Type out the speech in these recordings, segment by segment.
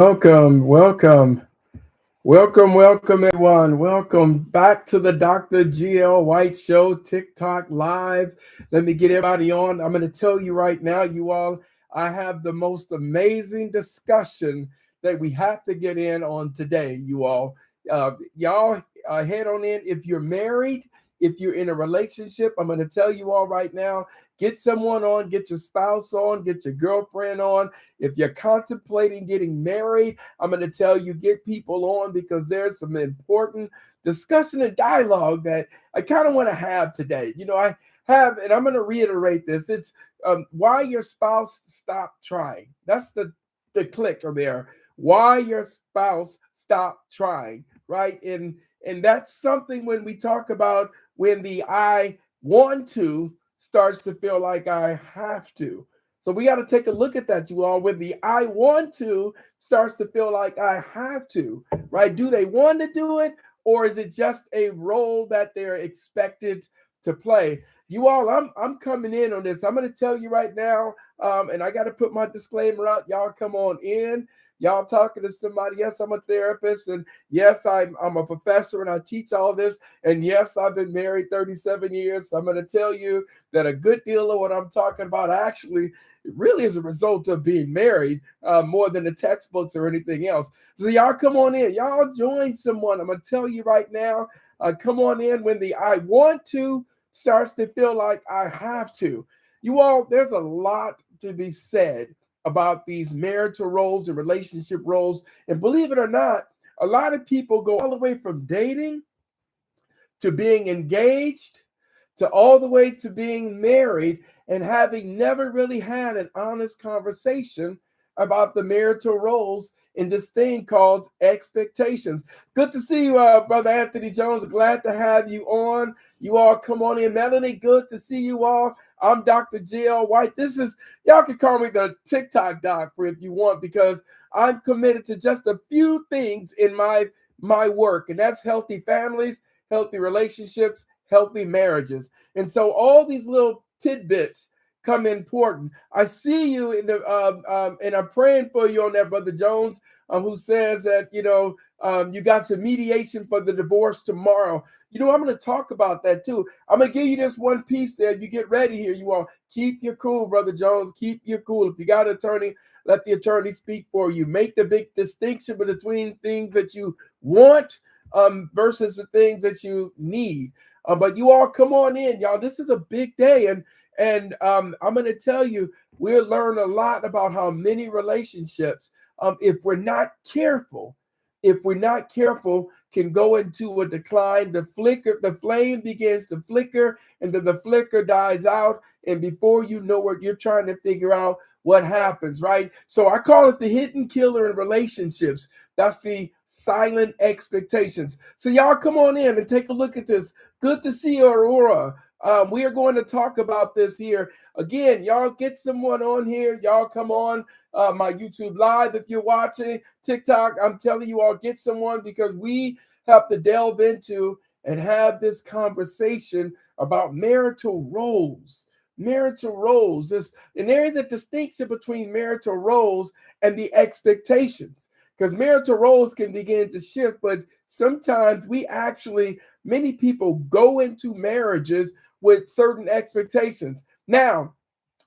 Welcome, everyone. Welcome back to the Dr. GL White Show, TikTok Live. Let me get everybody on. I'm going to tell you right now, you all, I have the most amazing discussion that we have to get in on today, you all. Y'all head on in. If you're married, if you're in a relationship, I'm going to tell you all right now, get someone on, get your spouse on, get your girlfriend on. If you're contemplating getting married, I'm going to tell you get people on because there's some important discussion and dialogue that I kind of want to have today. I have, and I'm going to reiterate this. It's why your spouse stopped trying. That's the clicker there. Why your spouse stopped trying, right? And that's something when we talk about when the I want to starts to feel like I have to. So we got to take a look at that, you all. When the I want to starts to feel like I have to, right? Do they want to do it, or is it just a role that they're expected to play? You all, I'm coming in on this. I'm going to tell you right now, and I got to put my disclaimer out. Y'all come on in. Y'all talking to somebody. Yes, I'm a therapist, and yes, I'm a professor, and I teach all this. And yes, I've been married 37 years. So I'm going to tell you that a good deal of what I'm talking about actually really is a result of being married more than the textbooks or anything else. So y'all come on in. Y'all join someone. I'm going to tell you right now, come on in when the I want to starts to feel like I have to. You all, there's a lot to be said about these marital roles and relationship roles. And believe it or not, a lot of people go all the way from dating to being engaged to all the way to being married and having never really had an honest conversation about the marital roles in this thing called expectations. Good to see you, Brother Anthony Jones. Glad to have you on. You all come on in. Melanie, good to see you all. I'm Dr. J.L. White. Y'all can call me the TikTok doctor if you want, because I'm committed to just a few things in my work, and that's healthy families, healthy relationships, healthy marriages. And so all these little tidbits come important. I see you in the and I'm praying for you on that, Brother Jones, who says that you got some mediation for the divorce tomorrow. I'm going to talk about that too. I'm going to give you this one piece there. You get ready here. You all keep your cool, Brother Jones. Keep your cool. If you got an attorney, let the attorney speak for you. Make the big distinction between things that you want versus the things that you need. But you all come on in, y'all. This is a big day, and I'm going to tell you, we'll learn a lot about how many relationships, if we're not careful, can go into a decline. The flame begins to flicker, and then the flicker dies out, and before you know it, you're trying to figure out what happens, right? So I call it the hidden killer in relationships. That's the silent expectations. So y'all come on in and take a look at this. Good to see you, Aurora. We are going to talk about this here. Again, y'all get someone on here. Y'all come on my YouTube Live if you're watching. TikTok, I'm telling you all, get someone, because we have to delve into and have this conversation about marital roles. Marital roles. And there is a distinction between marital roles and the expectations, because marital roles can begin to shift, but sometimes many people go into marriages with certain expectations. Now,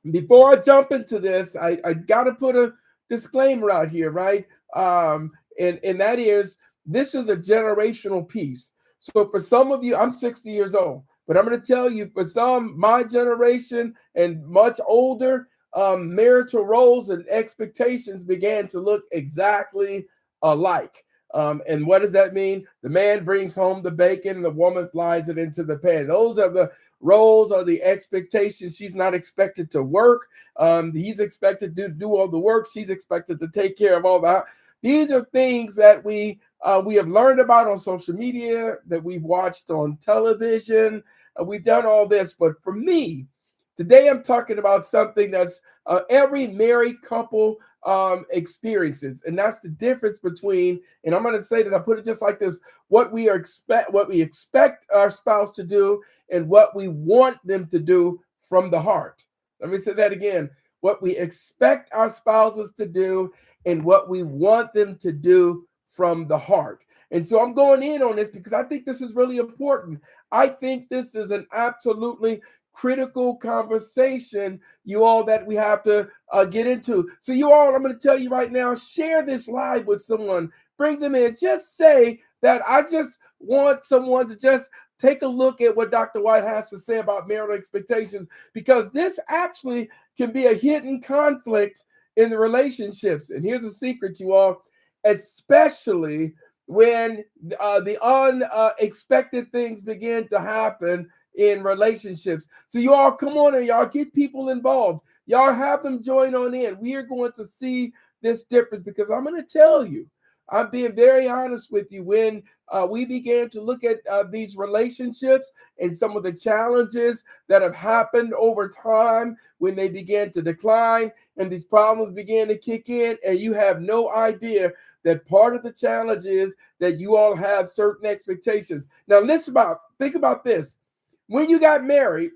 before I jump into this, I got to put a disclaimer out here, right? And that is, this is a generational piece. So for some of you, I'm 60 years old, but I'm going to tell you, for some, my generation and much older, marital roles and expectations began to look exactly alike. And what does that mean? The man brings home the bacon, the woman flies it into the pan. Those are the roles, are the expectations. She's not expected to work. He's expected to do all the work. She's expected to take care of all that. These are things that we have learned about on social media, that we've watched on television. We've done all this. But for me, today I'm talking about something that's every married couple experiences, and that's the difference between. And I'm going to say that I put it just like this: what we expect our spouse to do, and what we want them to do from the heart. Let me say that again: what we expect our spouses to do, and what we want them to do from the heart. And so I'm going in on this because I think this is really important. I think this is an absolutely critical conversation, you all, that we have to get into. So, you all, I'm going to tell you right now, share this live with someone, bring them in. Just say that I just want someone to just take a look at what Dr. White has to say about marital expectations, because this actually can be a hidden conflict in the relationships. And here's a secret, you all, especially when the unexpected things begin to happen in relationships. So you all come on and y'all get people involved. Y'all have them join on in. We are going to see this difference, because I'm going to tell you, I'm being very honest with you. When we began to look at these relationships and some of the challenges that have happened over time, when they began to decline and these problems began to kick in, and you have no idea that part of the challenge is that you all have certain expectations. Now, think about this. When you got married,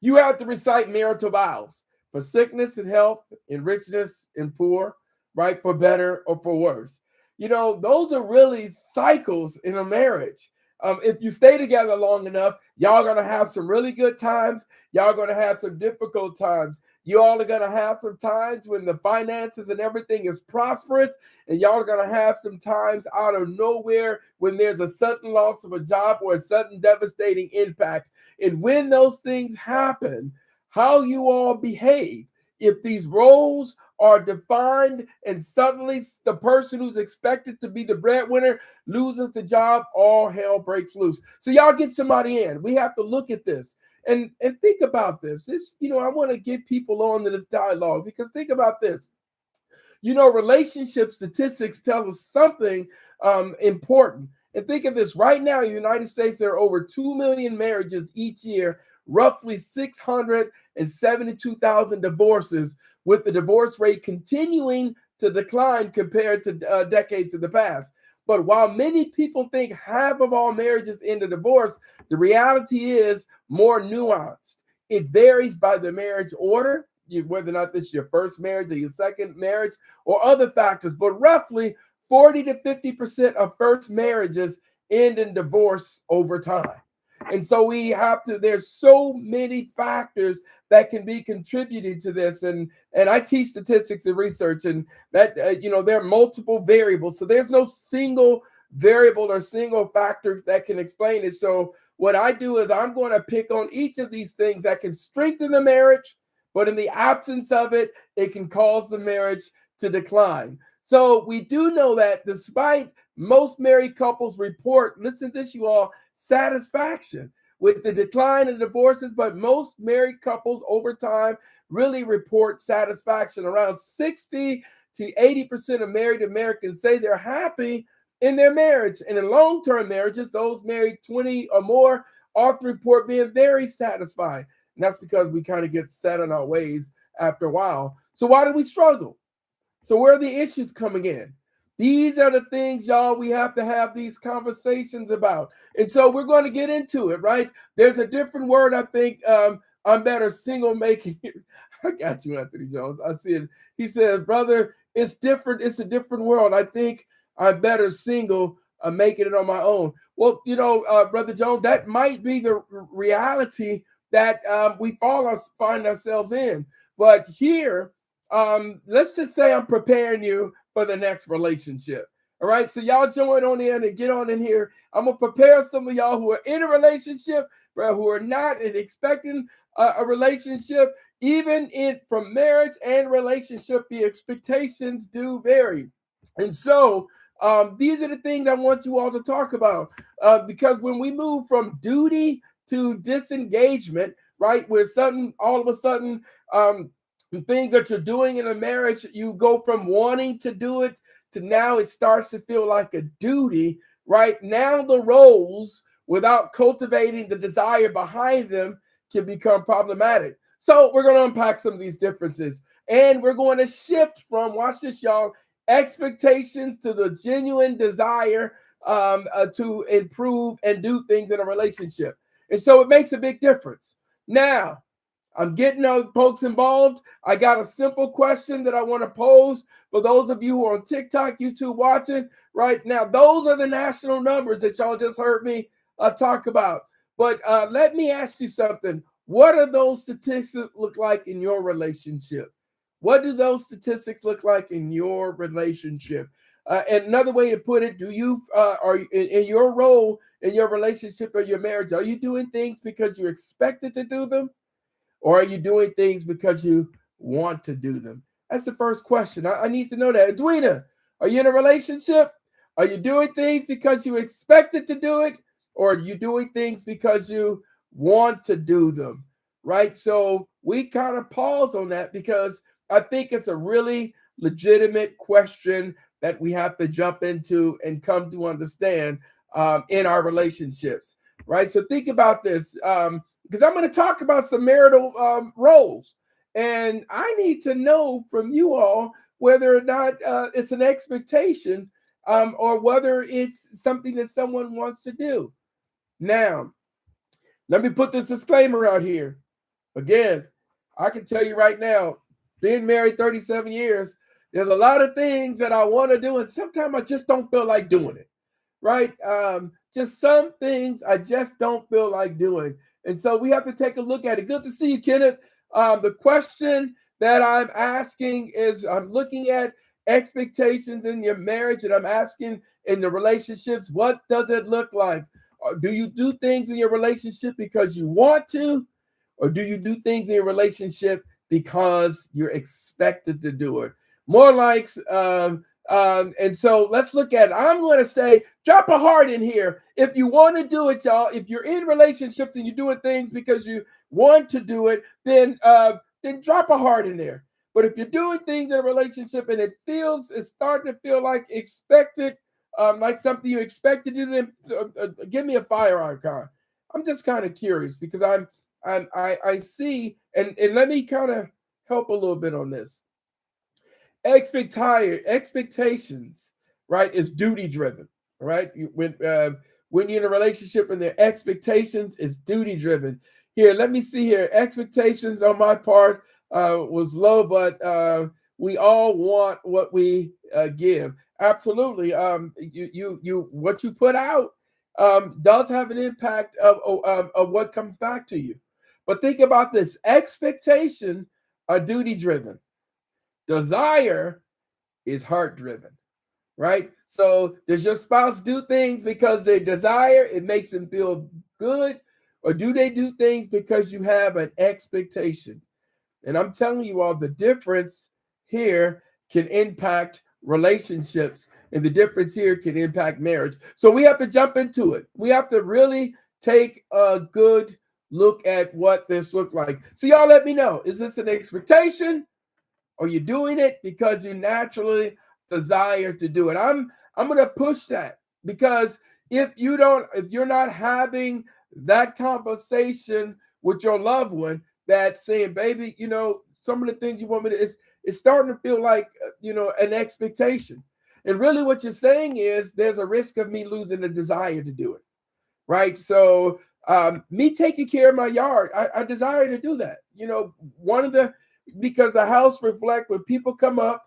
you have to recite marital vows for sickness and health, in richness and poor, right? For better or for worse. You know, those are really cycles in a marriage. If you stay together long enough, y'all gonna have some really good times. Y'all gonna have some difficult times. You all are gonna have some times when the finances and everything is prosperous, and y'all are gonna have some times out of nowhere when there's a sudden loss of a job or a sudden devastating impact. And when those things happen, how you all behave, if these roles are defined and suddenly the person who's expected to be the breadwinner loses the job, all hell breaks loose. So y'all get somebody in. We have to look at this and think about this. This, I want to get people on to this dialogue, because think about this. Relationship statistics tell us something important. And think of this. Right now in the United States, there are over 2 million marriages each year, roughly 672,000 divorces, with the divorce rate continuing to decline compared to decades in the past. But while many people think half of all marriages end in divorce, the reality is more nuanced. It varies by the marriage order, whether or not this is your first marriage or your second marriage, or other factors. But roughly 40 to 50% of first marriages end in divorce over time. And so there's so many factors that can be contributing to this. And I teach statistics and research, and that, there are multiple variables. So there's no single variable or single factor that can explain it. So what I do is I'm going to pick on each of these things that can strengthen the marriage, but in the absence of it, it can cause the marriage to decline. So we do know that despite most married couples report, listen to this, you all, satisfaction with the decline in divorces, but most married couples over time really report satisfaction. Around 60 to 80% of married Americans say they're happy in their marriage. And in long-term marriages, those married 20 or more often report being very satisfied. And that's because we kind of get set in our ways after a while. So why do we struggle? So where are the issues coming in? These are the things, y'all, we have to have these conversations about. And so we're going to get into it, right? There's a different word, I think. I'm better single making. I got you, Anthony Jones. I see it. He said, brother, it's different. It's a different world. I think I'm better single, making it on my own. Well, Brother Jones, that might be the reality that we find ourselves in. But here, let's just say I'm preparing you for the next relationship. All right. So y'all join on in and get on in here. I'm going to prepare some of y'all who are in a relationship, but who are not and expecting a relationship. Even from marriage and relationship, the expectations do vary. And so these are the things I want you all to talk about, because when we move from duty to disengagement, right, where all of a sudden, things that you're doing in a marriage, you go from wanting to do it to now it starts to feel like a duty. Right now, the roles, without cultivating the desire behind them, can become problematic. So we're going to unpack some of these differences, and we're going to shift from, watch this, y'all, expectations to the genuine desire to improve and do things in a relationship. And so it makes a big difference. Now, I'm getting folks involved. I got a simple question that I want to pose for those of you who are on TikTok, YouTube watching right now. Those are the national numbers that y'all just heard me talk about. But let me ask you something. What do those statistics look like in your relationship? What do those statistics look like in your relationship? And another way to put it, do you are in your role in your relationship or your marriage, are you doing things because you're expected to do them? Or are you doing things because you want to do them? That's the first question. I need to know that. Edwina, are you in a relationship? Are you doing things because you expected to do it? Or are you doing things because you want to do them? Right? So we kind of pause on that because I think it's a really legitimate question that we have to jump into and come to understand in our relationships. Right? So think about this. Because I'm going to talk about some marital roles. And I need to know from you all whether or not it's an expectation or whether it's something that someone wants to do. Now, let me put this disclaimer out here. Again, I can tell you right now, being married 37 years, there's a lot of things that I want to do, and sometimes I just don't feel like doing it. Right? Just some things I just don't feel like doing. And so we have to take a look at it. Good to see you, Kenneth. The question that I'm asking is I'm looking at expectations in your marriage, and I'm asking in the relationships, what does it look like? Do you do things in your relationship because you want to, or do you do things in your relationship because you're expected to do it? More likes, and so let's look at it. I'm going to say, drop a heart in here if you want to do it, y'all. If you're in relationships and you're doing things because you want to do it, then drop a heart in there. But if you're doing things in a relationship and it's starting to feel like expected, like something you expected to do, then give me a fire icon. I'm just kind of curious because I see, and let me kind of help a little bit on this. Expectations, right, is duty driven, right? When you're in a relationship and their expectations is duty driven. Here, let me see here. Expectations on my part was low, but we all want what we give. Absolutely. You what you put out does have an impact of what comes back to you. But think about this: expectation are duty driven. Desire is heart driven, right? So does your spouse do things because they desire, it makes them feel good, or do they do things because you have an expectation? And I'm telling you all, the difference here can impact relationships, and the difference here can impact marriage. So we have to jump into it. We have to really take a good look at what this looks like. So y'all let me know, is this an expectation? Or you're doing it because you naturally desire to do it. I'm going to push that because if you're not having that conversation with your loved one, that saying, baby, some of the things you want me to, it's starting to feel like an expectation. And really what you're saying is there's a risk of me losing the desire to do it. Right. So me taking care of my yard, I desire to do that. Because the house reflect when people come up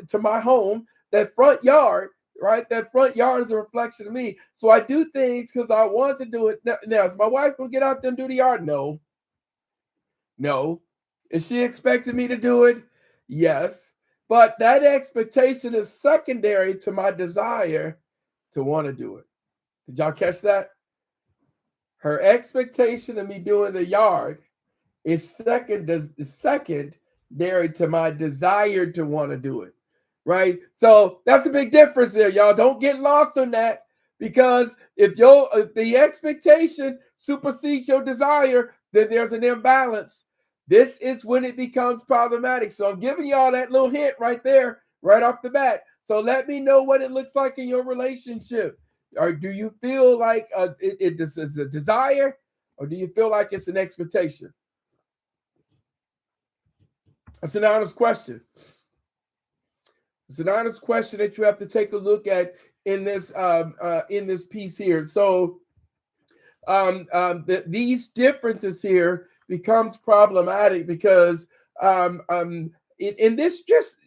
to my home, that front yard, right? That front yard is a reflection of me. So I do things because I want to do it. Now, is my wife going to get out there and do the yard? No. No. Is she expecting me to do it? Yes. But that expectation is secondary to my desire to want to do it. Did y'all catch that? Her expectation of me doing the yard is secondary to my desire to want to do it, right? So that's a big difference there, y'all. Don't get lost on that, because if the expectation supersedes your desire, then there's an imbalance. This is when it becomes problematic. So I'm giving y'all that little hint right there, right off the bat. So let me know what it looks like in your relationship. Or do you feel like this is a desire, or do you feel like it's an expectation? That's an honest question. It's an honest question that you have to take a look at in this piece here. So these differences here becomes problematic because in this just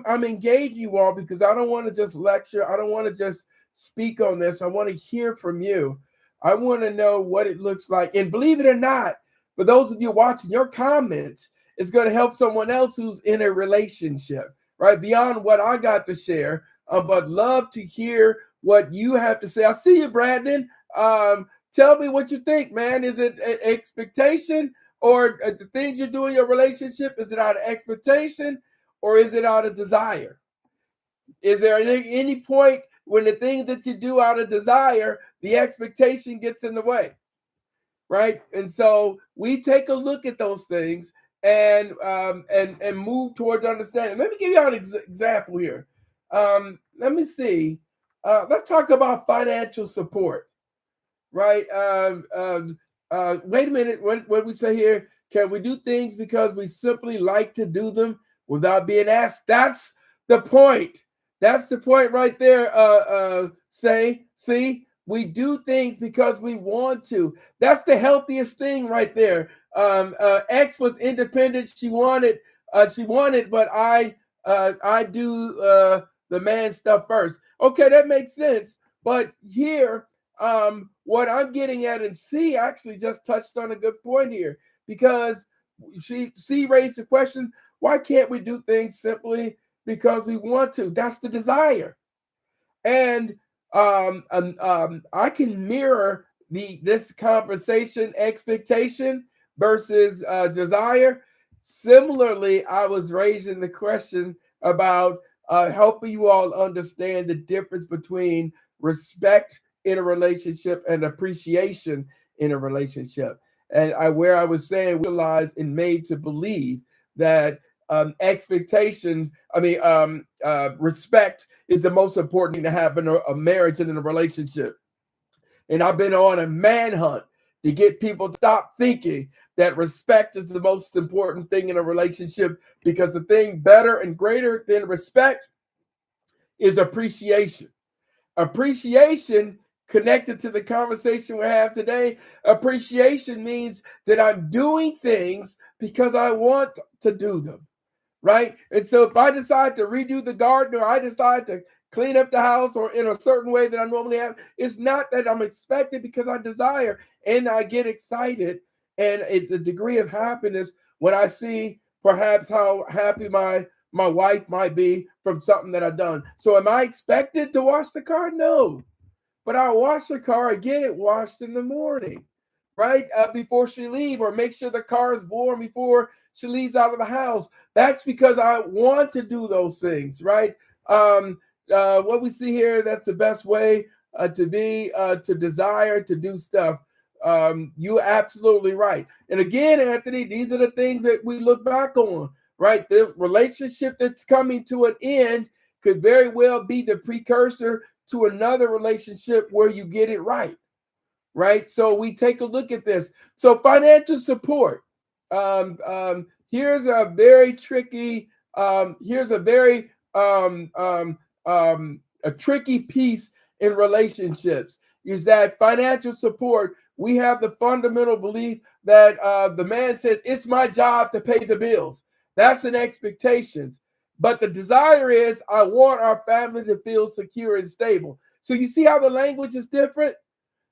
I'm engaging you all because I don't want to just lecture. I don't want to just speak on this. I want to hear from you. I want to know what it looks like. And believe it or not, for those of you watching, your comments is going to help someone else who's in a relationship, right? Beyond what I got to share, but love to hear what you have to say. I see you, Brandon. Tell me what you think, man. Is it an expectation or the things you do in your relationship? Is it out of expectation or is it out of desire? Is there any point when the things that you do out of desire, the expectation gets in the way, right? And so we take a look at those things and move towards understanding. Let me give you an example here. Let me see. Let's talk about financial support, right? Wait a minute. What we say here? Can we do things because we simply like to do them without being asked? That's the point. That's the point right there. See, we do things because we want to. That's the healthiest thing right there. X was independent. She wanted, but I do the man stuff first. Okay, that makes sense. But here, what I'm getting at, and C actually just touched on a good point here because C raised the question: why can't we do things simply because we want to? That's the desire, and I can mirror this conversation expectation versus desire. Similarly, I was raising the question about helping you all understand the difference between respect in a relationship and appreciation in a relationship. And where I was saying, realized and made to believe that expectations, respect is the most important thing to have in a marriage and in a relationship. And I've been on a manhunt to get people to stop thinking that respect is the most important thing in a relationship because the thing better and greater than respect is appreciation. Appreciation connected to the conversation we have today. Appreciation means that I'm doing things because I want to do them, right? And so if I decide to redo the garden or I decide to clean up the house or in a certain way that I normally have, it's not that I'm expected because I desire and I get excited. And it's a degree of happiness when I see perhaps how happy my wife might be from something that I've done. So am I expected to wash the car? No. But I wash the car, I get it washed in the morning, right? Before she leave, or make sure the car is warm before she leaves out of the house. That's because I want to do those things, right? What we see here, that's the best way to desire to do stuff. You're absolutely right. And again, Anthony, these are the things that we look back on, right? The relationship that's coming to an end could very well be the precursor to another relationship where you get it right, right? So we take a look at this. So financial support. Here's a very tricky. Here's a very a tricky piece in relationships. Is that financial support? We have the fundamental belief that the man says it's my job to pay the bills. That's an expectation. But the desire is I want our family to feel secure and stable. So you see how the language is different?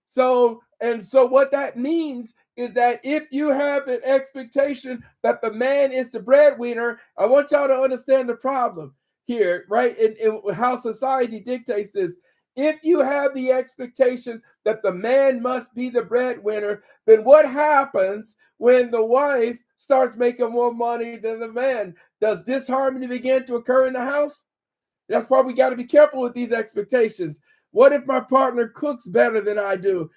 So what that means is that if you have an expectation that the man is the breadwinner, I want y'all to understand the problem here, right? In how society dictates this. If you have the expectation that the man must be the breadwinner, then what happens when the wife starts making more money than the man? Does disharmony begin to occur in the house? That's why we got to be careful with these expectations. What if my partner cooks better than I do?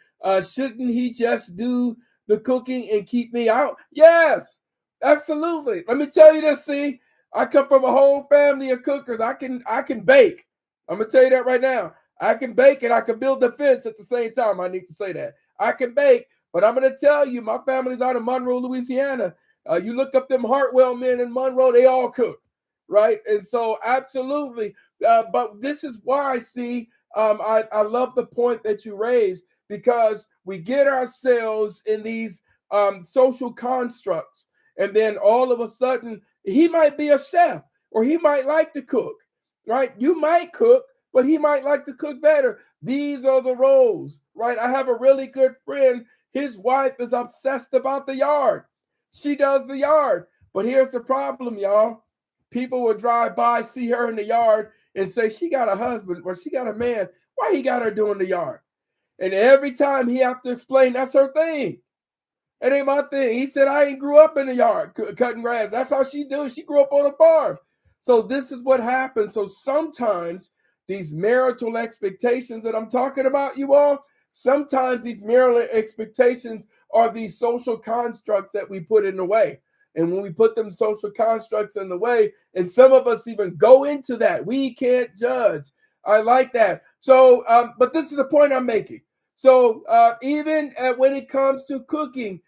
Shouldn't he just do the cooking and keep me out? Yes, absolutely. Let me tell you this. See, I come from a whole family of cookers. I can bake. I'm gonna tell you that right now. I can bake and I can build a fence at the same time. I need to say that I can bake, but I'm gonna tell you, my family's out of Monroe, Louisiana. You look up them Hartwell men in Monroe; they all cook, right? And so, absolutely. But this is why I see. I love the point that you raised because we get ourselves in these social constructs. And then all of a sudden, he might be a chef or he might like to cook, right? You might cook, but he might like to cook better. These are the roles, right? I have a really good friend. His wife is obsessed about the yard. She does the yard. But here's the problem, y'all. People will drive by, see her in the yard, and say, she got a husband or she got a man. Why he got her doing the yard? And every time he have to explain, that's her thing. It ain't my thing. He said, I ain't grew up in the yard cutting grass. That's how she do it. She grew up on a farm. So this is what happens. So sometimes these marital expectations that I'm talking about, you all, sometimes these marital expectations are these social constructs that we put in the way. And when we put them social constructs in the way, and some of us even go into that, we can't judge. I like that. So, but this is the point I'm making. So even when it comes to cooking,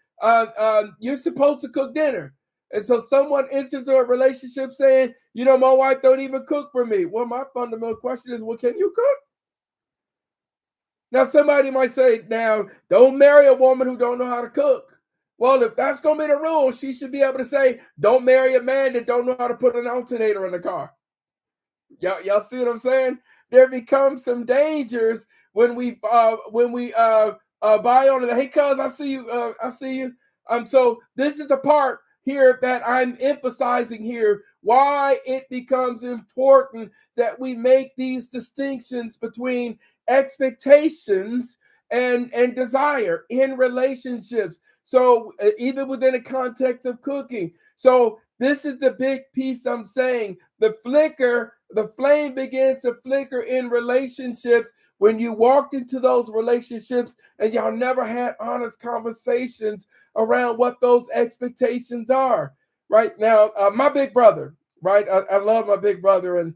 you're supposed to cook dinner. And so someone enters into a relationship saying, you know, my wife don't even cook for me. Well, my fundamental question is, well, can you cook? Now, somebody might say, now, don't marry a woman who don't know how to cook. Well, if that's going to be the rule, she should be able to say, don't marry a man that don't know how to put an alternator in the car. Y'all see what I'm saying? There becomes some dangers when we buy on the, hey cuz, I see you. So this is the part here that I'm emphasizing here, why it becomes important that we make these distinctions between expectations and desire in relationships. So even within the context of cooking. So this is the big piece I'm saying. The flame begins to flicker in relationships when you walked into those relationships and y'all never had honest conversations around what those expectations are. Right now, my big brother, right? I love my big brother. And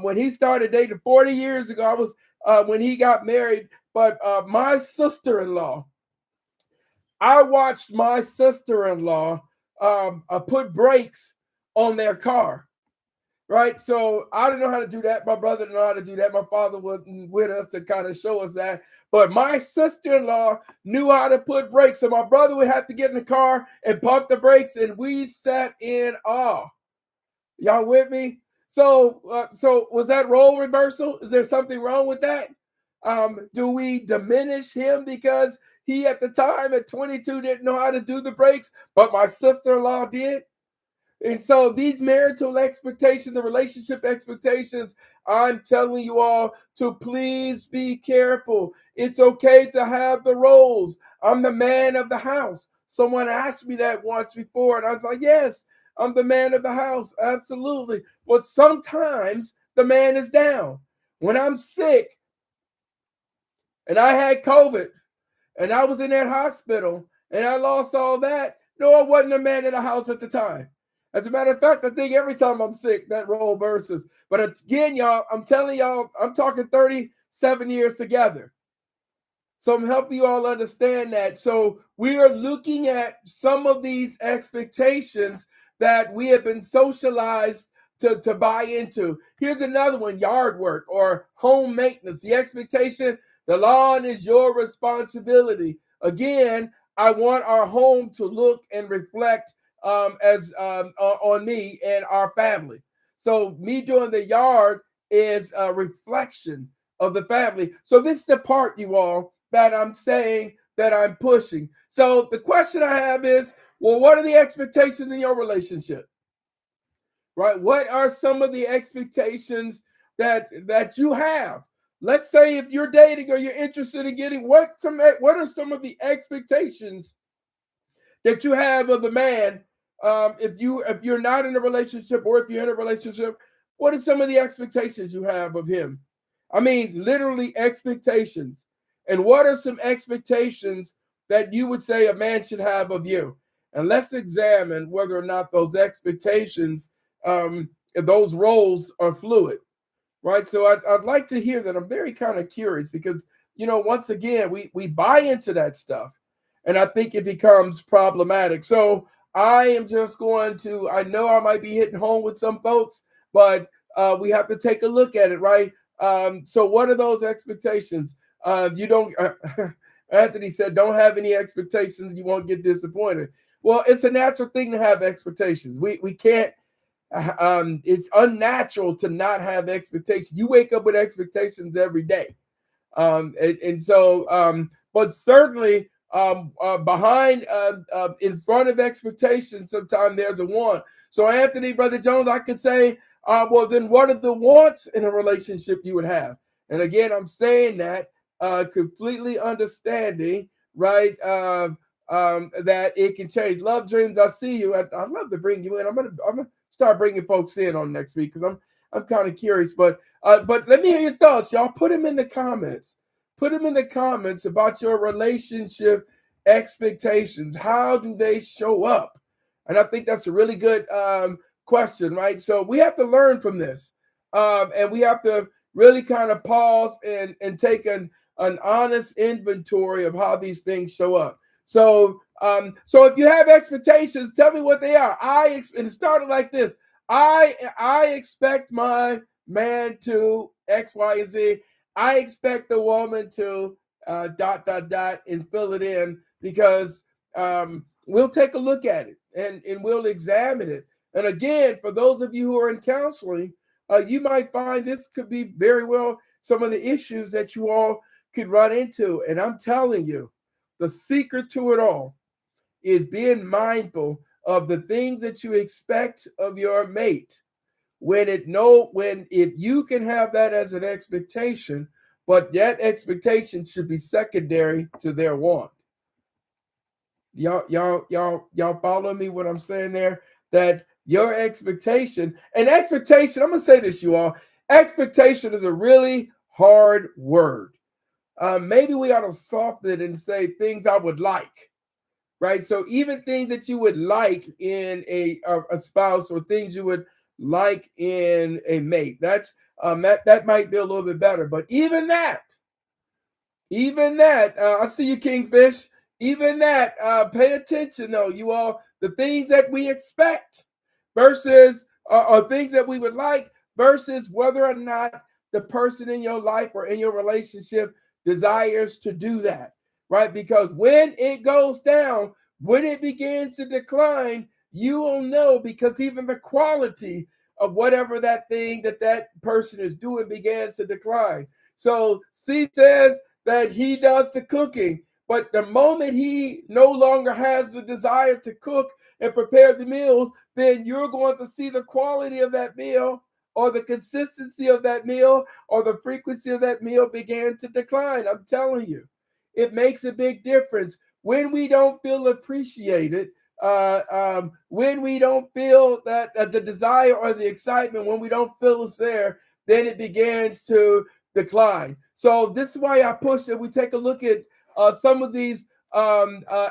when he started dating 40 years ago, I was when he got married. But my sister-in-law, I watched my sister-in-law put brakes on their car, right? So I didn't know how to do that. My brother didn't know how to do that. My father wasn't with us to kind of show us that. But my sister-in-law knew how to put brakes. So my brother would have to get in the car and pump the brakes, and we sat in awe. Y'all with me? So was that role reversal? Is there something wrong with that? Do we diminish him because he at the time at 22 didn't know how to do the brakes, but my sister-in-law did? And so these marital expectations, the relationship expectations, I'm telling you all to please be careful. It's okay to have the roles. I'm the man of the house. Someone asked me that once before, and I was like, yes, I'm the man of the house. Absolutely. But sometimes the man is down. When I'm sick and I had COVID, and I was in that hospital and I lost all that. No, I wasn't a man in the house at the time. As a matter of fact, I think every time I'm sick, that role versus. But again, y'all, I'm telling y'all, I'm talking 37 years together. So I'm helping you all understand that. So we are looking at some of these expectations that we have been socialized to buy into. Here's another one: yard work or home maintenance. The expectation, the lawn is your responsibility. Again, I want our home to look and reflect as on me and our family. So me doing the yard is a reflection of the family. So this is the part, you all, that I'm saying that I'm pushing. So the question I have is, well, what are the expectations in your relationship? Right? What are some of the expectations that you have? Let's say if you're dating or you're interested in getting, what are some of the expectations that you have of the man, if you're not in a relationship, or if you're in a relationship, what are some of the expectations you have of him? I mean, literally expectations. And what are some expectations that you would say a man should have of you? And let's examine whether or not those expectations, those roles are fluid, right? So I'd like to hear that. I'm very kind of curious because, once again, we buy into that stuff, and I think it becomes problematic. So I am just going to, I know I might be hitting home with some folks, but we have to take a look at it, right? So what are those expectations? You don't, Anthony said, don't have any expectations. You won't get disappointed. Well, it's a natural thing to have expectations. We can't, it's unnatural to not have expectations. You wake up with expectations every day. But certainly behind, in front of expectations, sometimes there's a want. So, Anthony, Brother Jones, I could say, well, then what are the wants in a relationship you would have? And again, I'm saying that completely understanding, right? That it can change. Love Dreams, I see you. I'd love to bring you in. I'm gonna start bringing folks in on next week because I'm kind of curious. But let me hear your thoughts, y'all. Put them in the comments. Put them in the comments about your relationship expectations. How do they show up? And I think that's a really good question, right? So we have to learn from this, and we have to really kind of pause and take an honest inventory of how these things show up. So if you have expectations, tell me what they are. And it started like this. I expect my man to X, Y, and Z. I expect the woman to dot dot dot and fill it in because we'll take a look at it and we'll examine it. And again, for those of you who are in counseling, you might find this could be very well some of the issues that you all could run into. And I'm telling you, the secret to it all is being mindful of the things that you expect of your mate. If you can have that as an expectation, but that expectation should be secondary to their want. Y'all follow me what I'm saying there? That your expectation, I'm gonna say this, you all, expectation is a really hard word. Maybe we ought to soften it and say things I would like, right? So even things that you would like in a spouse or things you would like in a mate, that might be a little bit better. But even that, I see you, Kingfish. Even that, pay attention though, you all. The things that we expect versus or things that we would like versus whether or not the person in your life or in your relationship desires to do that, right? Because when it goes down, when it begins to decline, you will know because even the quality of whatever that thing that person is doing begins to decline. So C says that he does the cooking, but the moment he no longer has the desire to cook and prepare the meals, then you're going to see the quality of that meal or the consistency of that meal or the frequency of that meal began to decline. I'm telling you, it makes a big difference when we don't feel appreciated, when we don't feel that the desire or the excitement, when we don't feel it's there, then it begins to decline. So this is why I push that we take a look at some of these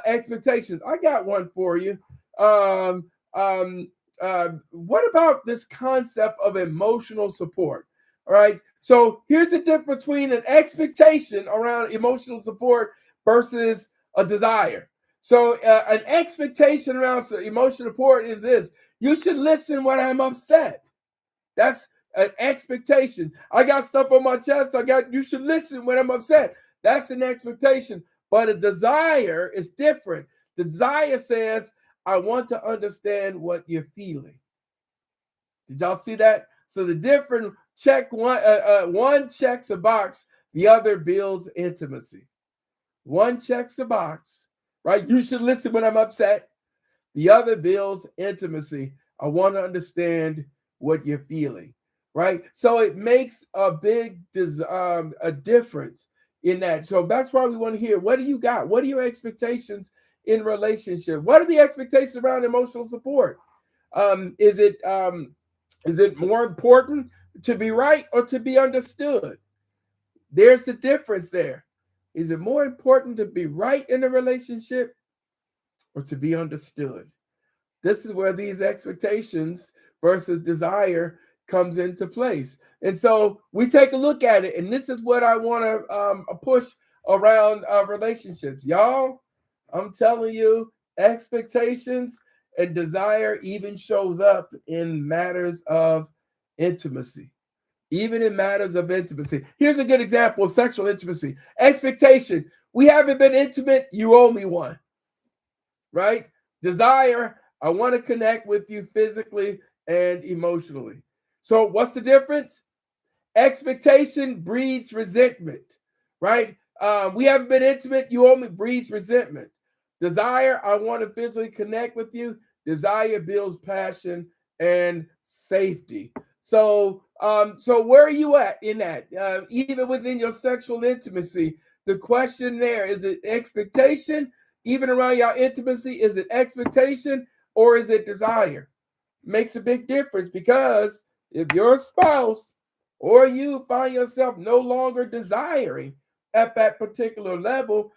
expectations. I got one for you. Um, um, what about this concept of emotional support? All right. So here's the difference between an expectation around emotional support versus a desire. So an expectation around emotional support is this: you should listen when I'm upset. That's an expectation. I got stuff on my chest. You should listen when I'm upset. That's an expectation. But a desire is different. The desire says, I want to understand what you're feeling. Did y'all see that? So the different one checks a box, the other builds intimacy. One checks a box, right? You should listen when I'm upset. The other builds intimacy. I want to understand what you're feeling, right? So it makes a big a difference in that. So that's why we want to hear, what do you got? What are your expectations in relationship? What are the expectations around emotional support? Is it more important to be right or to be understood? There's the difference there. Is it more important to be right in a relationship or to be understood? This is where these expectations versus desire comes into place. And so we take a look at it, and this is what I want to push around relationships. Y'all, I'm telling you, expectations and desire even shows up in matters of intimacy. Even in matters of intimacy. Here's a good example of sexual intimacy. Expectation. We haven't been intimate, you owe me one, right? Desire, I want to connect with you physically and emotionally. So, what's the difference? Expectation breeds resentment, right? We haven't been intimate, you owe me, breeds resentment. Desire, I want to physically connect with you. Desire builds passion and safety. So where are you at in that? Even within your sexual intimacy, the question there is: it expectation? Even around your intimacy, is it expectation or is it desire? Makes a big difference, because if your spouse or you find yourself no longer desiring at that particular level,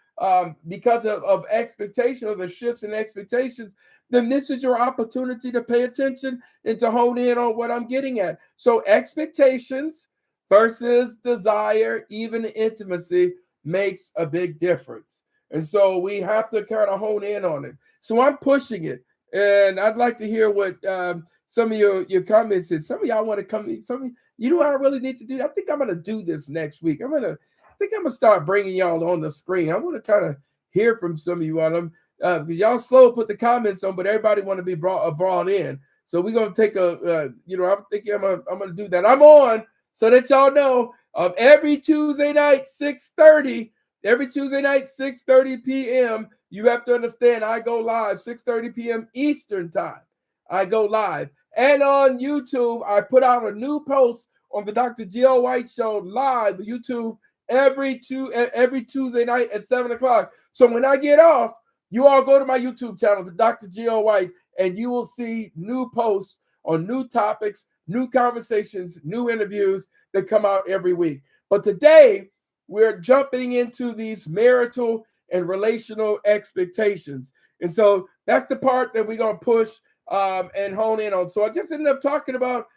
because of expectation or the shifts in expectations, then this is your opportunity to pay attention and to hone in on what I'm getting at. So, expectations versus desire, even intimacy, makes a big difference. And so we have to kind of hone in on it. So I'm pushing it. And I'd like to hear what some of your comments is. Some of y'all want to come. Some of you know what I really need to do. I think I'm gonna do this next week. I think I'm gonna start bringing y'all on the screen. I want to kind of hear from some of you all. Y'all slow to put the comments on, but everybody want to be brought in. So we're gonna take I'm thinking I'm gonna do that. I'm on so that y'all know. Every Tuesday night, 6:30. Every Tuesday night, 6:30 p.m. You have to understand, I go live 6:30 p.m. Eastern time. I go live. And on YouTube, I put out a new post on the Dr. G.L. White Show live YouTube every Tuesday night at 7 o'clock. So when I get off, you all go to my YouTube channel, the Dr. G.L. White, and you will see new posts on new topics, new conversations, new interviews that come out every week. But today, we're jumping into these marital and relational expectations. And so that's the part that we're going to push and hone in on. So I just ended up talking about,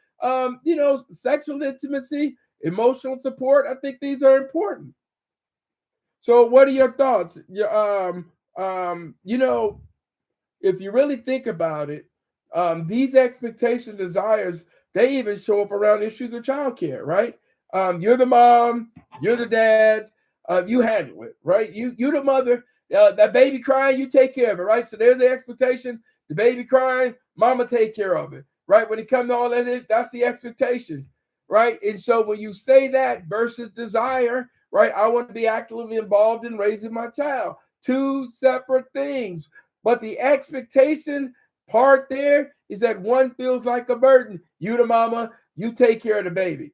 sexual intimacy, emotional support. I think these are important. So what are your thoughts? If you really think about it, these expectations, desires, they even show up around issues of childcare, right? You're the mom, you're the dad, you handle it, right? You the mother. That baby crying, you take care of it, right? So there's the expectation. The baby crying, mama take care of it, right? When it comes to all that, that's the expectation, right? And so when you say that versus desire, right? I want to be actively involved in raising my child. Two separate things. But the expectation part there is that one feels like a burden. You the mama, you take care of the baby.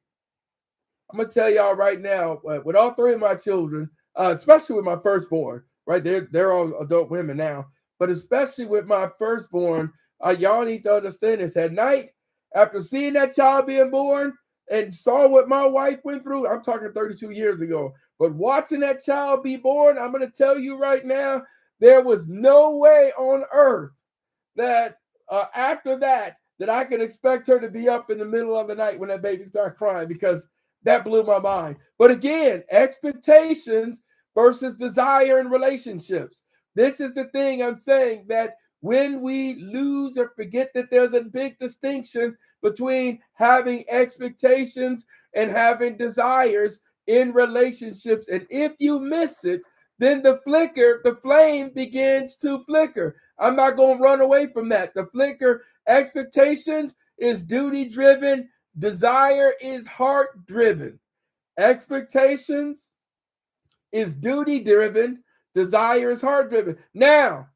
I'm gonna tell y'all right now, with all three of my children, especially with my firstborn, right? They're all adult women now, but especially with my firstborn, y'all need to understand this. At night, after seeing that child being born and saw what my wife went through, I'm talking 32 years ago, but watching that child be born, I'm gonna tell you right now, there was no way on earth that after that I could expect her to be up in the middle of the night when that baby started crying, because that blew my mind. But again, expectations versus desire in relationships. This is the thing I'm saying, that when we lose or forget that there's a big distinction between having expectations and having desires in relationships. And if you miss it, then the flame begins to flicker. I'm not going to run away from that. The flicker, expectations is duty driven, desire is heart driven. Expectations is duty driven, desire is heart driven. Now,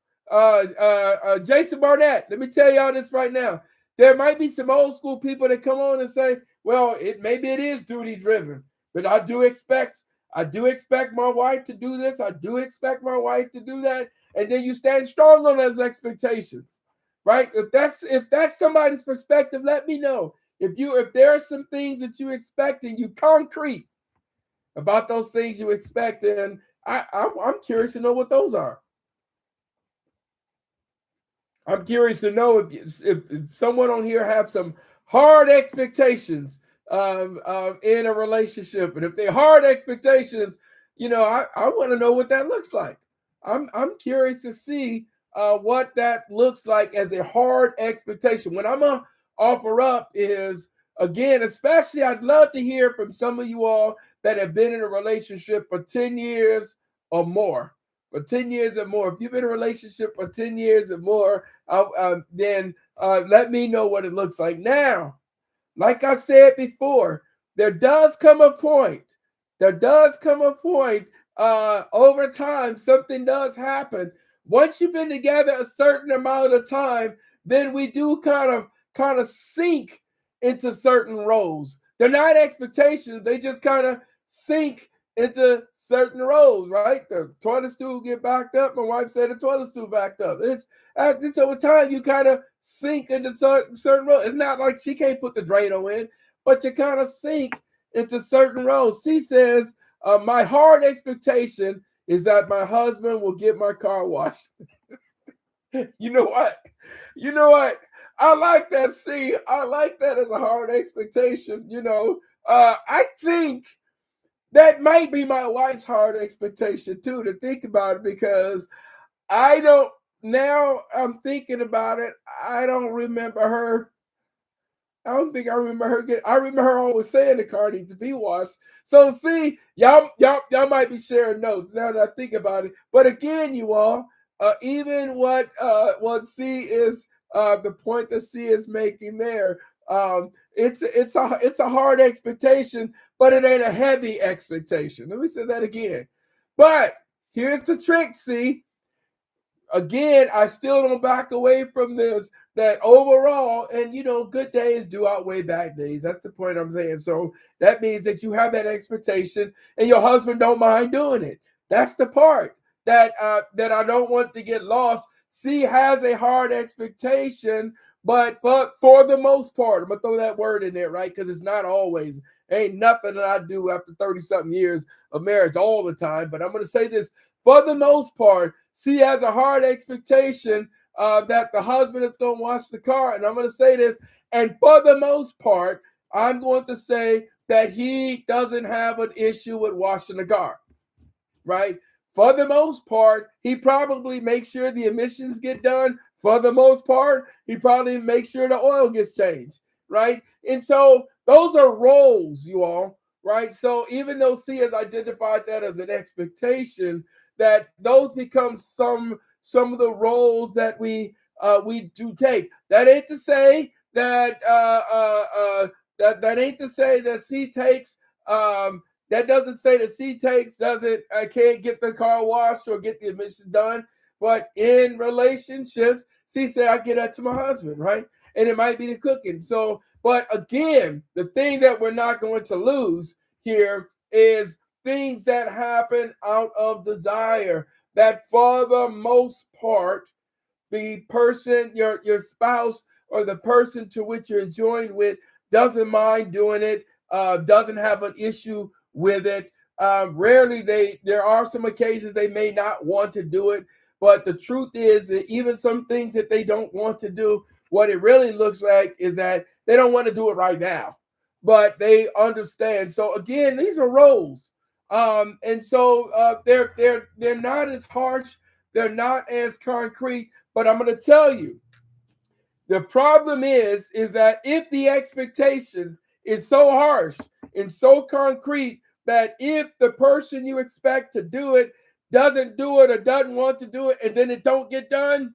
Jason Barnett, let me tell y'all this right now. There might be some old school people that come on and say, well, maybe it is duty driven, but I do expect my wife to do this. I do expect my wife to do that. And then you stand strong on those expectations, right? If that's somebody's perspective, let me know. If there are some things that you expect and you concrete about those things you expect, and I'm curious to know what those are. I'm curious to know if someone on here have some hard expectations in a relationship, and if they're hard expectations, I want to know what that looks like. I'm curious to see what that looks like as a hard expectation. What I'm gonna offer up is, again, especially I'd love to hear from some of you all that have been in a relationship for 10 years or more. For 10 years or more. If you've been in a relationship for 10 years or more, then let me know what it looks like. Now, like I said before, there does come a point. There does come a point over time, something does happen. Once you've been together a certain amount of time, then we do kind of sink into certain roles. They're not expectations, they just kind of sink into certain roles, right? The toilet stool get backed up. My wife said the toilet stool backed up. It's over time you kind of sink into certain roles. It's not like she can't put the Drano in, but you kind of sink into certain roles. She says, my hard expectation is that my husband will get my car washed. You know what? You know what? I like that. See, I like that as a hard expectation. I think that might be my wife's hard expectation too, to think about it, because I don't, now I'm thinking about it, I don't remember her. I don't think I remember her I remember her always saying the car needs to be washed. So see, y'all might be sharing notes now that I think about it. But again, you all, even what C is the point that C is making there. It's a hard expectation, but it ain't a heavy expectation. Let me say that again. But here's the trick, C. Again, I still don't back away from this, that overall, and good days do outweigh bad days. That's the point I'm saying. So that means that you have that expectation and your husband don't mind doing it. That's the part that I don't want to get lost. C has a hard expectation, but for the most part, I'm gonna throw that word in there, right? Because it's not always. Ain't nothing that I do after 30 something years of marriage all the time. But I'm gonna say this, for the most part, C has a hard expectation that the husband is going to wash the car. And I'm going to say this, and for the most part, I'm going to say that he doesn't have an issue with washing the car, right? For the most part, he probably makes sure the emissions get done. For the most part, he probably makes sure the oil gets changed, right? And so those are roles, you all, right? So even though C has identified that as an expectation, that those become some of the roles that we do take. That ain't to say that ain't to say that C takes that doesn't say that C takes doesn't can't get the car washed or get the emissions done. But in relationships, C said I get that to my husband, right? And it might be the cooking. So, but again, the thing that we're not going to lose here is things that happen out of desire. That for the most part, the person, your spouse, or the person to which you're joined with doesn't mind doing it, doesn't have an issue with it. Rarely there are some occasions they may not want to do it, but the truth is that even some things that they don't want to do, what it really looks like is that they don't want to do it right now, but they understand. So again, these are roles, and so they're not as harsh, they're not as concrete. But I'm going to tell you, the problem is that if the expectation is so harsh and so concrete, that if the person you expect to do it doesn't do it or doesn't want to do it, and then it don't get done,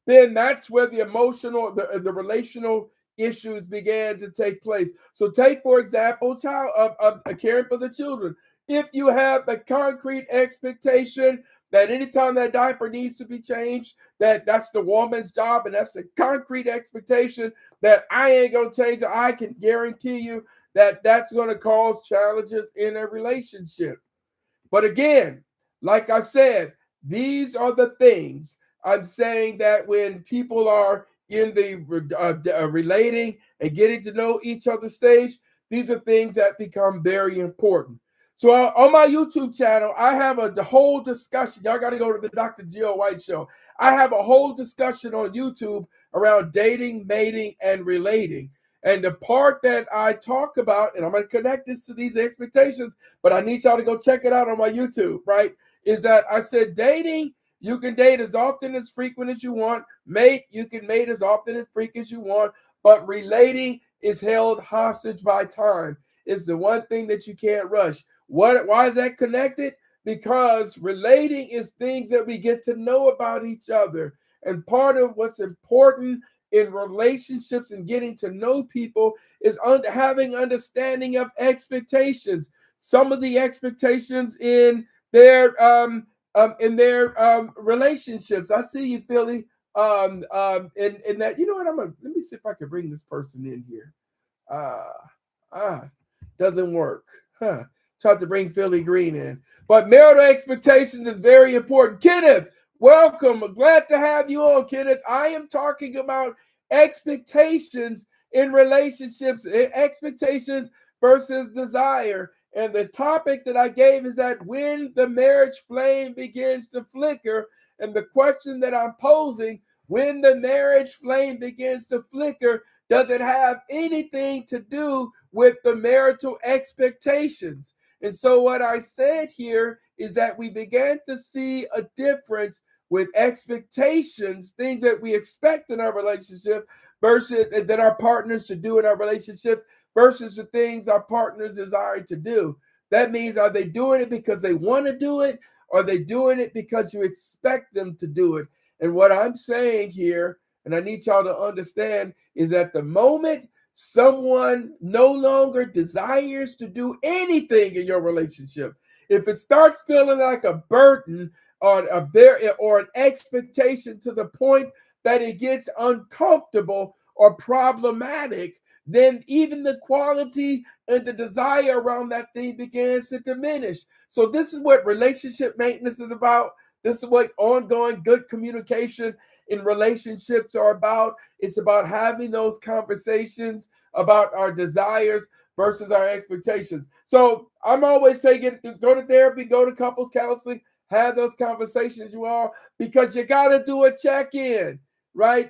then that's where the emotional, the relational issues began to take place. So take, for example, a caring for the children. If you have a concrete expectation that anytime that diaper needs to be changed, that's the woman's job, and that's a concrete expectation that I ain't gonna change it, I can guarantee you that that's gonna cause challenges in a relationship. But again, like I said, these are the things I'm saying, that when people are in the relating and getting to know each other stage, these are things that become very important. So on my YouTube channel, I have the whole discussion. Y'all got to go to the Dr. Jill White Show. I have a whole discussion on YouTube around dating, mating, and relating. And the part that I talk about, and I'm going to connect this to these expectations, but I need y'all to go check it out on my YouTube, right? Is that I said dating, you can date as often, as frequent as you want. Mate, you can mate as often and frequent as you want. But relating is held hostage by time. It's the one thing that you can't rush. Why is that connected? because relating is things that we get to know about each other. And part of what's important in relationships and getting to know people is having understanding of expectations. Some of the expectations in their relationships. I see you, Philly. In that, you know what? Let me see if I can bring this person in here. Ah, ah, doesn't work. Huh. Tried to bring Philly Green in. But marital expectations is very important. Kenneth, welcome. I'm glad to have you on, Kenneth. I am talking about expectations in relationships, expectations versus desire. And the topic that I gave is that when the marriage flame begins to flicker, and the question that I'm posing, when the marriage flame begins to flicker, does it have anything to do with the marital expectations? And so what I said here is that we began to see a difference with expectations, things that we expect in our relationship versus that our partners should do in our relationships versus the things our partners desire to do. That means, are they doing it because they want to do it, or are they doing it because you expect them to do it? And what I'm saying here, and I need y'all to understand, is that the moment someone no longer desires to do anything in your relationship, if it starts feeling like a burden or an expectation to the point that it gets uncomfortable or problematic, then even the quality and the desire around that thing begins to diminish. So this is what relationship maintenance is about. This is what ongoing good communication in relationships are about. It's about having those conversations about our desires versus our expectations. So I'm always saying, go to therapy, go to couples counseling, have those conversations, you all, because you got to do a check-in, right?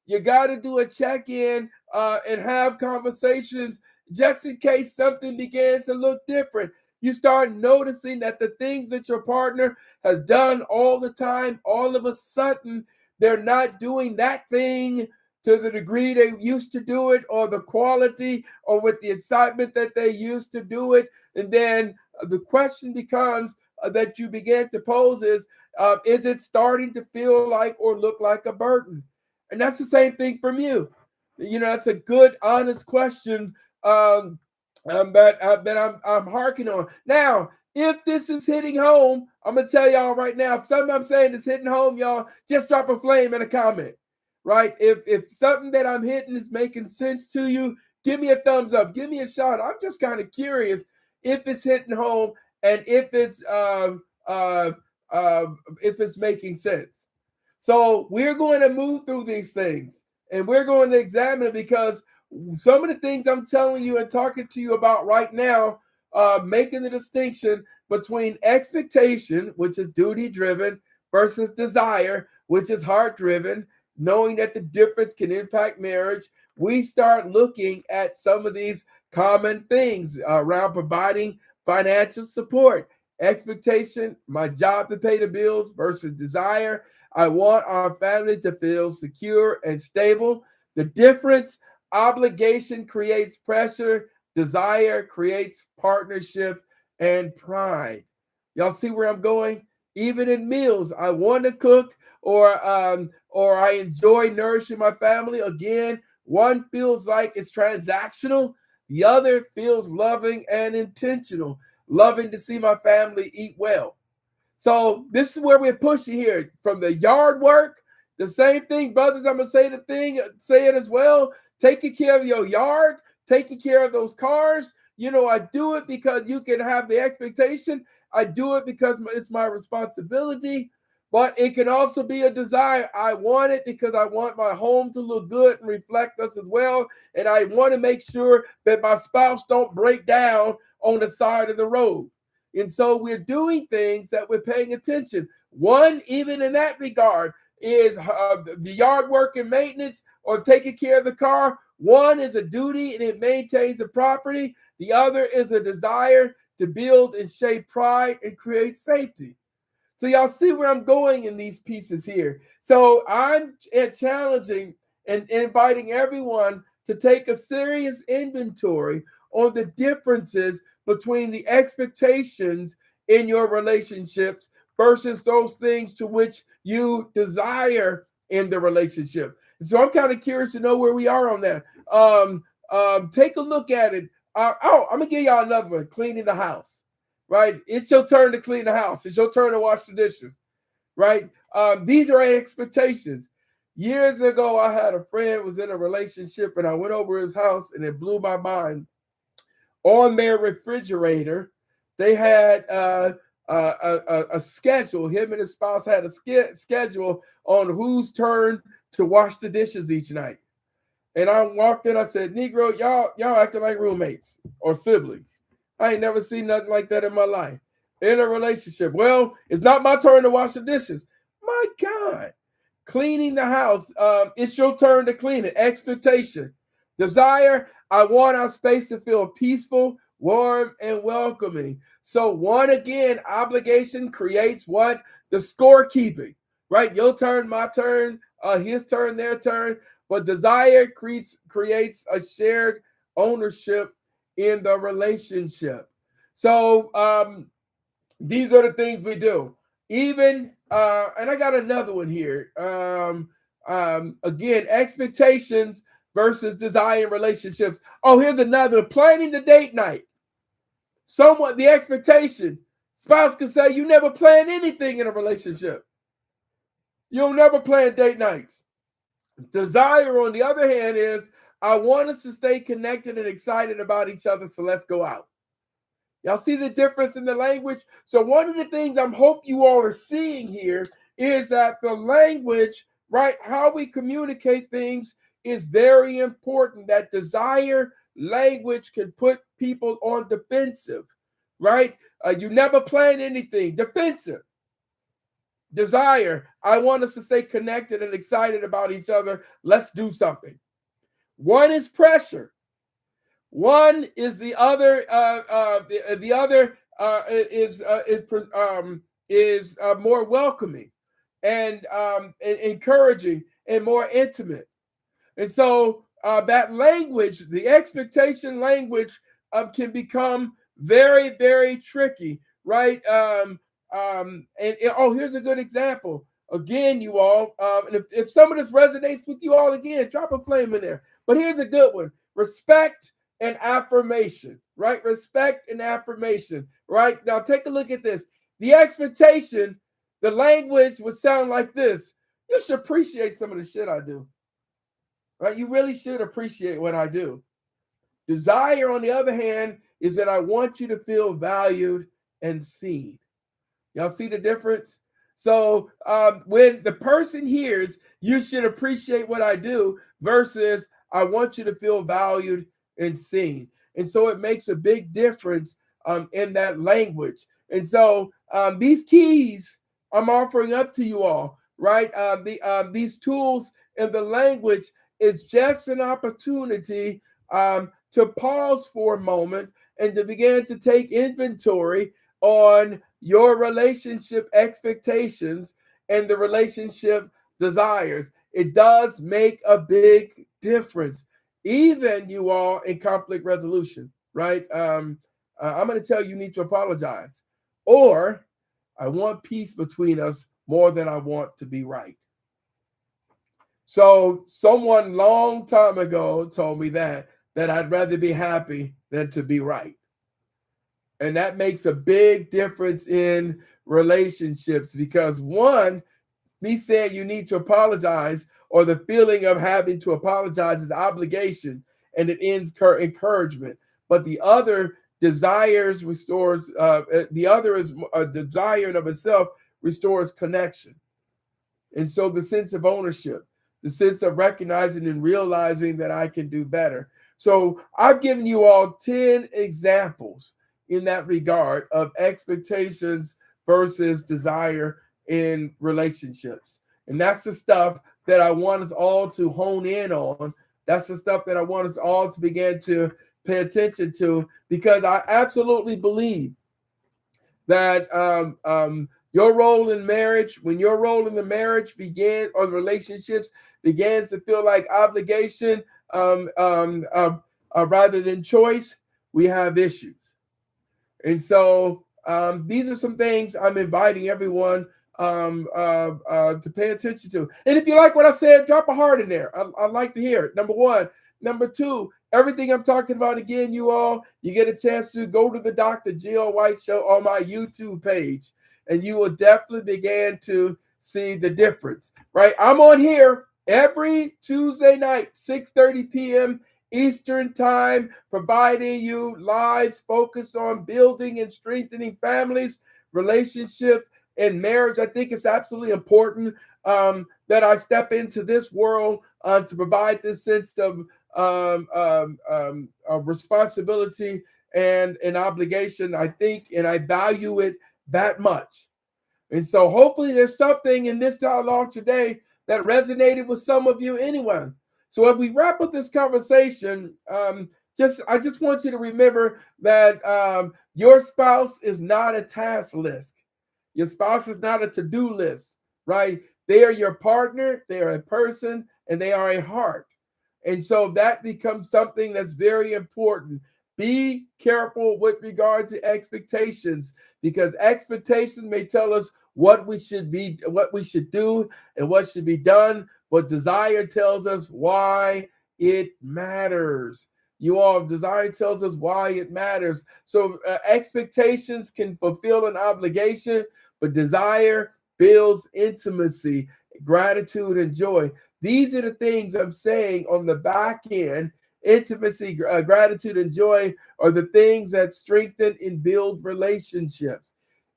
You got to do a check-in and have conversations just in case something begins to look different. You start noticing that the things that your partner has done all the time, all of a sudden, they're not doing that thing to the degree they used to do it, or the quality, or with the excitement that they used to do it. And then the question becomes that you begin to pose is it starting to feel like or look like a burden? And that's the same thing from you. You know, that's a good, honest question that I'm harking on. Now, if this is hitting home, I'm gonna tell y'all right now. If something I'm saying is hitting home, y'all just drop a flame in a comment, right? If something that I'm hitting is making sense to you, give me a thumbs up, give me a shout. I'm just kind of curious if it's hitting home and if it's making sense. So we're going to move through these things and we're going to examine it, because some of the things I'm telling you and talking to you about right now, making the distinction between expectation, which is duty driven, versus desire, which is heart driven, knowing that the difference can impact marriage. We start looking at some of these common things around providing financial support. Expectation, my job to pay the bills, versus desire, I want our family to feel secure and stable. The difference: obligation creates pressure, desire creates partnership and pride. Y'all see where I'm going? Even in meals, I want to cook, or I enjoy nourishing my family. Again, one feels like it's transactional, the other feels loving and intentional, loving to see my family eat well. So this is where we're pushing here from the yard work. The same thing, brothers. I'm gonna say it as well. Taking care of your yard, taking care of those cars. You know, I do it because you can have the expectation. I do it because it's my responsibility. But it can also be a desire. I want it because I want my home to look good and reflect us as well. And I want to make sure that my spouse don't break down on the side of the road. And so we're doing things that we're paying attention. One, even in that regard, is the yard work and maintenance or taking care of the car. One is a duty and it maintains the property. The other is a desire to build and shape pride and create safety. So y'all see where I'm going in these pieces here. So I'm challenging and inviting everyone to take a serious inventory on the differences between the expectations in your relationships versus those things to which you desire in the relationship. So I'm kind of curious to know where we are on that. Take a look at it. I'm gonna give y'all another one: cleaning the house. Right? It's your turn to clean the house. It's your turn to wash the dishes. Right? These are expectations. Years ago, I had a friend who was in a relationship, and I went over his house, and it blew my mind. On their refrigerator, they had a schedule. Him and his spouse had a schedule on whose turn to wash the dishes each night. And I walked in, I said, Negro, y'all acting like roommates or siblings. I ain't never seen nothing like that in my life. In a relationship. Well, it's not my turn to wash the dishes. My God. Cleaning the house. It's your turn to clean it. Expectation. Desire. I want our space to feel peaceful, warm, and welcoming. So one, again, obligation creates what? The scorekeeping. Right? Your turn, my turn, his turn, their turn. But desire creates a shared ownership in the relationship. So these are the things we do. Even and I got another one here. Again, expectations versus desire in relationships. Oh, here's another: planning the date night. Somewhat the expectation. Spouse can say you never plan anything in a relationship. You'll never plan date nights. Desire, on the other hand, is I want us to stay connected and excited about each other, so let's go out. Y'all see the difference in the language? So one of the things I'm hope you all are seeing here is that the language, right, how we communicate things is very important. That desire language can put people on defensive, right? You never plan anything. Defensive. Desire, I want us to stay connected and excited about each other. Let's do something. One is pressure. One is the other. The other is more welcoming and encouraging and more intimate. And so that language, the expectation language, can become very, very tricky, right? Oh, here's a good example. Again, you all, and if some of this resonates with you all, again, drop a flame in there. But here's a good one: respect and affirmation, right? Respect and affirmation, right? Now take a look at this. The expectation, the language would sound like this: you should appreciate some of the shit I do. Right? You really should appreciate what I do. Desire, on the other hand, is that I want you to feel valued and seen. Y'all see the difference? So when the person hears, you should appreciate what I do, versus I want you to feel valued and seen. And so it makes a big difference in that language. And so these keys I'm offering up to you all, right? These tools in the language is just an opportunity to pause for a moment and to begin to take inventory on your relationship expectations and the relationship desires. It does make a big difference, even you all in conflict resolution, right? I'm going to tell you need to apologize, or I want peace between us more than I want to be right. So someone long time ago told me that I'd rather be happy than to be right. And that makes a big difference in relationships, because one, me saying you need to apologize, or the feeling of having to apologize, is obligation and it ends encouragement. But the other desires restores, the other is a desire in of itself restores connection. And so the sense of ownership, the sense of recognizing and realizing that I can do better. So I've given you all 10 examples in that regard of expectations versus desire in relationships. And that's the stuff that I want us all to hone in on. That's the stuff that I want us all to begin to pay attention to, because I absolutely believe that your role in marriage, when your role in the marriage begins, or relationships begins to feel like obligation rather than choice, we have issues. And so These are some things I'm inviting everyone to pay attention to. And if you like what I said, drop a heart in there. I'd like to hear it. Number one. Number two, everything I'm talking about, again, you all, you get a chance to go to the Dr. Jill White Show on my YouTube page, and you will definitely begin to see the difference, right? I'm on here every Tuesday night, 6:30 p.m. Eastern Time, providing you lives focused on building and strengthening families, relationships, and marriage. I think it's absolutely important that I step into this world to provide this sense of responsibility and an obligation. I think, and I value it that much. And so hopefully there's something in this dialogue today that resonated with some of you anyway. So as we wrap up this conversation, I just want you to remember that your spouse is not a task list. Your spouse is not a to-do list, right? They are your partner, they are a person, and they are a heart. And so that becomes something that's very important. Be careful with regard to expectations, because expectations may tell us what we should do, and what should be done, but desire tells us why it matters. You all, desire tells us why it matters. So expectations can fulfill an obligation, but desire builds intimacy, gratitude, and joy. These are the things I'm saying on the back end. Intimacy, gratitude, and joy are the things that strengthen and build relationships.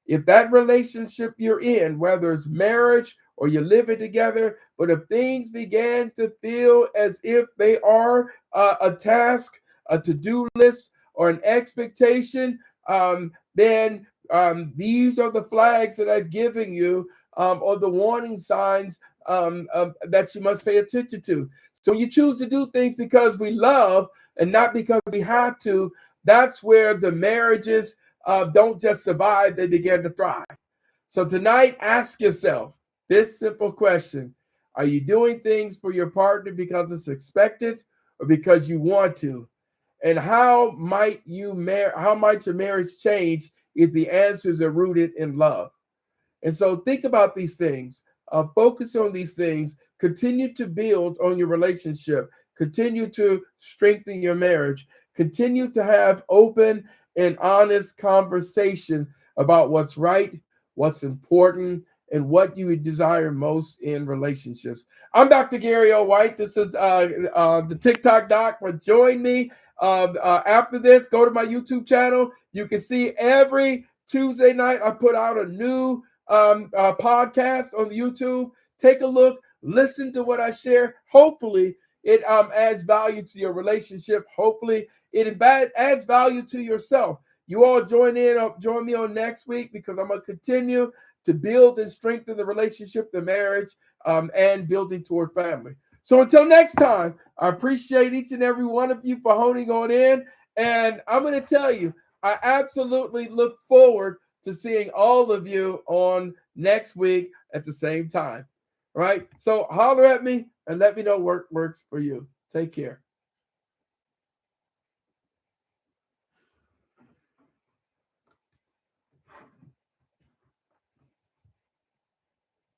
If that relationship you're in, whether it's marriage or you're living together, but if things began to feel as if they are a task, a to-do list, or an expectation, then these are the flags that I've given you, or the warning signs that you must pay attention to. So when you choose to do things because we love and not because we have to, that's where the marriages don't just survive, they begin to thrive. So tonight, ask yourself this simple question. Are you doing things for your partner because it's expected or because you want to? And how might your marriage change if the answers are rooted in love? And so think about these things, focus on these things, continue to build on your relationship, continue to strengthen your marriage, continue to have open and honest conversation about what's right, what's important, and what you would desire most in relationships. I'm Dr. Gary O. White. This is the TikTok Doc. For join me after this. Go to my YouTube channel. You can see every Tuesday night I put out a new podcast on YouTube. Take a look, listen to what I share. Hopefully, it adds value to your relationship. Hopefully, it adds value to yourself. You all join me on next week, because I'm going to continue to build and strengthen the relationship, the marriage, and building toward family. So until next time, I appreciate each and every one of you for honing on in. And I'm going to tell you, I absolutely look forward to seeing all of you on next week at the same time. All right. So holler at me and let me know what works for you. Take care.